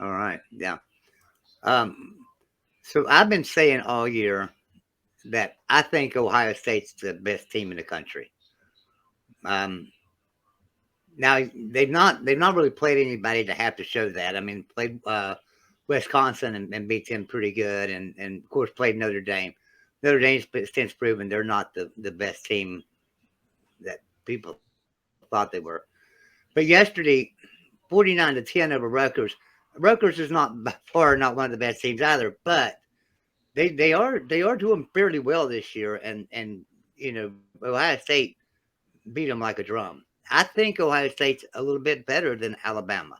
All right. Yeah. Um, so I've been saying all year that I think Ohio State's the best team in the country. Um, Now they've not really played anybody to have to show that. I mean, played Wisconsin and beat them pretty good, and of course played Notre Dame. Notre Dame's since proven they're not the best team that people thought they were. But yesterday, 49-10 over Rutgers. Rutgers is not by far not one of the best teams either, but they are doing fairly well this year, and Ohio State beat them like a drum. I think Ohio State's a little bit better than Alabama.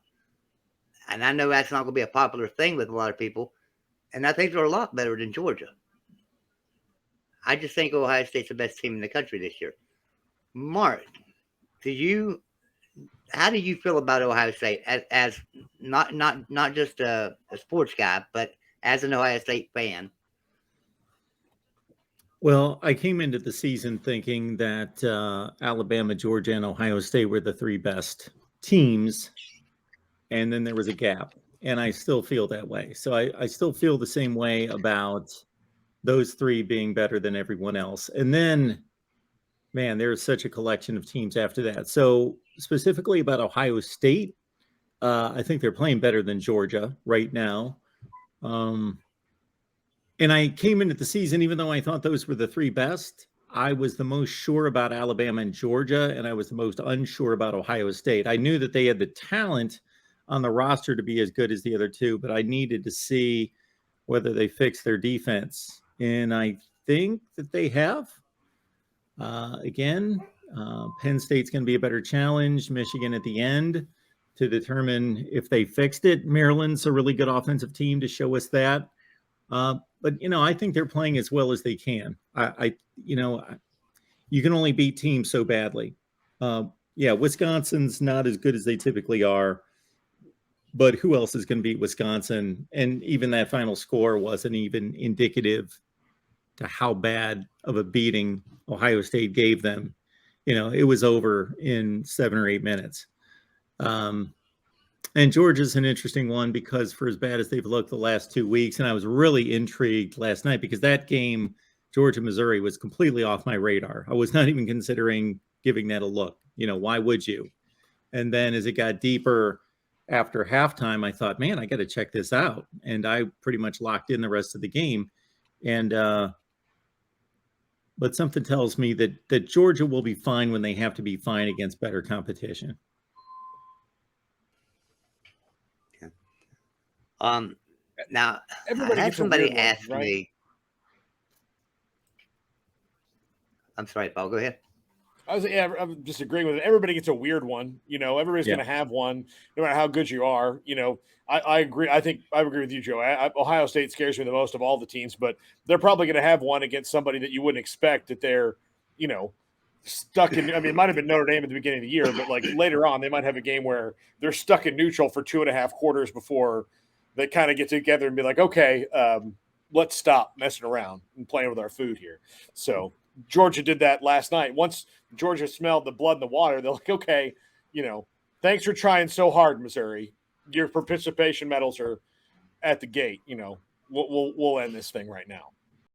And I know that's not going to be a popular thing with a lot of people. And I think they're a lot better than Georgia. I just think Ohio State's the best team in the country this year. Mark, do you? How do you feel about Ohio State as not just a sports guy, but as an Ohio State fan? Well, I came into the season thinking that Alabama, Georgia, and Ohio State were the three best teams, and then there was a gap. And I still feel that way. So I still feel the same way about those three being better than everyone else. And then, man, there's such a collection of teams after that. So, specifically about Ohio State, I think they're playing better than Georgia right now. Um, and I came into the season, even though I thought those were the three best, I was the most sure about Alabama and Georgia, and I was the most unsure about Ohio State. I knew that they had the talent on the roster to be as good as the other two, but I needed to see whether they fix their defense. And I think that they have. Again, Penn State's going to be a better challenge. Michigan at the end to determine if they fixed it. Maryland's a really good offensive team to show us that. But I think they're playing as well as they can. You can only beat teams so badly. Yeah, Wisconsin's not as good as they typically are, but who else is going to beat Wisconsin? And even that final score wasn't even indicative to how bad of a beating Ohio State gave them. It was over in 7 or 8 minutes. And Georgia's an interesting one because for as bad as they've looked the last 2 weeks, and I was really intrigued last night because that game, Georgia Missouri, was completely off my radar. I was not even considering giving that a look. Why would you? And then as it got deeper after halftime, I thought, man, I got to check this out. And I pretty much locked in the rest of the game. And but something tells me that Georgia will be fine when they have to be fine against better competition. Yeah. Um, Now I Everybody had gets a weird somebody one, ask right? me. I'm sorry, Paul. Go ahead. I'm just agreeing with it. Everybody gets a weird one. Everybody's Yeah. going to have one, no matter how good you are. I agree. I think I agree with you, Joe. Ohio State scares me the most of all the teams, but they're probably going to have one against somebody that you wouldn't expect that they're, stuck in. I mean, it might have been Notre Dame at the beginning of the year, but like later on, they might have a game where they're stuck in neutral for 2.5 quarters before they kind of get together and be like, okay, let's stop messing around and playing with our food here. So Georgia did that last night. Once Georgia smelled the blood in the water, they're like, okay, thanks for trying so hard, Missouri. Your participation medals are at the gate. We'll end this thing right now.